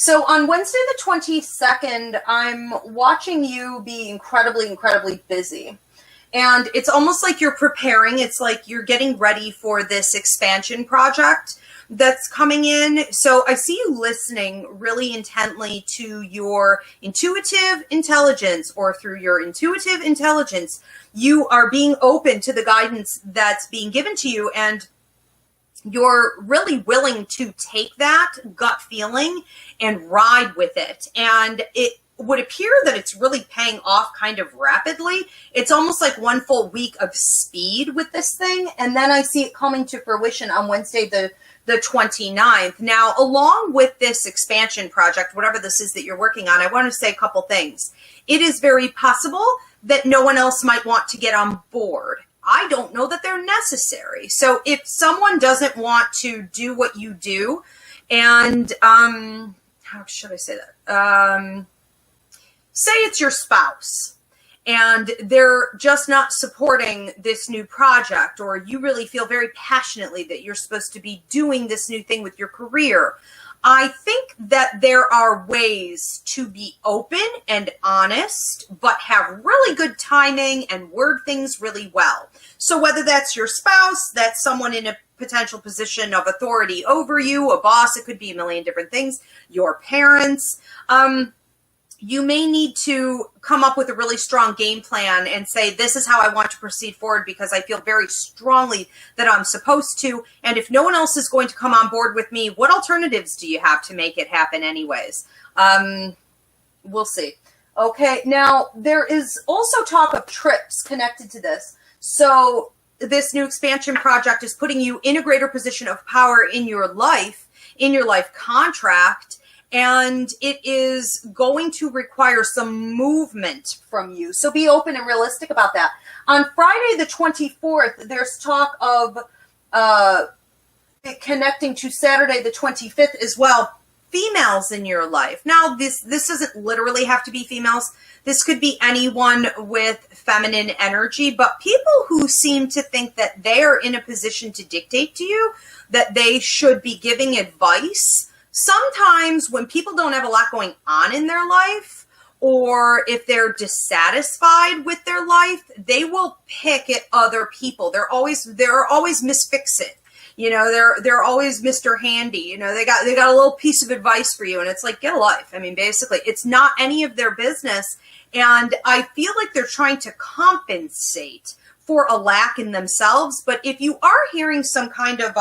So on Wednesday the 22nd, I'm watching you be incredibly, incredibly busy. And it's almost like you're preparing. It's like you're getting ready for this expansion project that's coming in. So I see you listening really intently to your intuitive intelligence, or through your intuitive intelligence, you are being open to the guidance that's being given to you, and you're really willing to take that gut feeling and ride with it. And it would appear that it's really paying off kind of rapidly. It's almost like one full week of speed with this thing. And then I see it coming to fruition on Wednesday, the 29th. Now, along with this expansion project, whatever this is that you're working on, I want to say a couple things. It is very possible that no one else might want to get on board. I don't know that they're necessary. So if someone doesn't want to do what you do, and how should I say that? Say it's your spouse and they're just not supporting this new project, or you really feel very passionately that you're supposed to be doing this new thing with your career. I think that there are ways to be open and honest, but have really good timing and word things really well. So whether that's your spouse, that's someone in a potential position of authority over you, a boss, it could be a million different things, your parents, you may need to come up with a really strong game plan and say, this is how I want to proceed forward because I feel very strongly that I'm supposed to. And if no one else is going to come on board with me, what alternatives do you have to make it happen anyways? We'll see. Okay, now there is also talk of trips connected to this. So this new expansion project is putting you in a greater position of power in your life contract. And it is going to require some movement from you. So be open and realistic about that. On Friday the 24th, there's talk of it connecting to Saturday the 25th as well. Females in your life. Now, this doesn't literally have to be females. This could be anyone with feminine energy, but people who seem to think that they are in a position to dictate to you, that they should be giving advice. Sometimes when people don't have a lot going on in their life, or if they're dissatisfied with their life, they will pick at other people. They're always Miss Fix-It. You know, they're always Mr. Handy. You know, they got a little piece of advice for you, and it's like, get a life. I mean, basically, it's not any of their business. And I feel like they're trying to compensate for a lack in themselves. But if you are hearing some kind of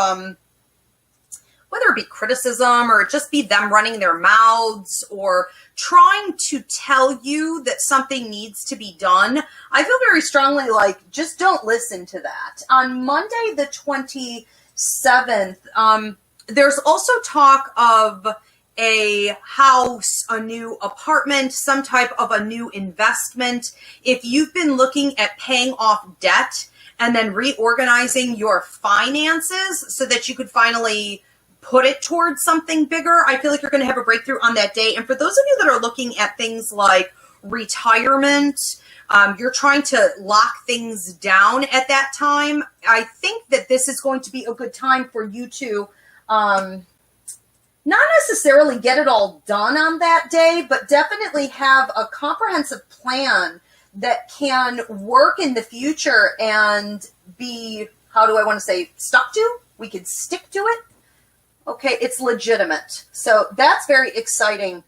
whether it be criticism or just be them running their mouths or trying to tell you that something needs to be done, I feel very strongly like just don't listen to that. On Monday the 27th, there's also talk of a house, a new apartment, some type of a new investment. If you've been looking at paying off debt and then reorganizing your finances so that you could finally put it towards something bigger, I feel like you're going to have a breakthrough on that day. And for those of you that are looking at things like retirement, you're trying to lock things down at that time, I think that this is going to be a good time for you to not necessarily get it all done on that day, but definitely have a comprehensive plan that can work in the future and be, how do I want to say, stuck to? We could stick to it. Okay, it's legitimate. So that's very exciting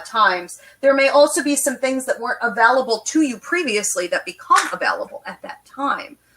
times. There may also be some things that weren't available to you previously that become available at that time.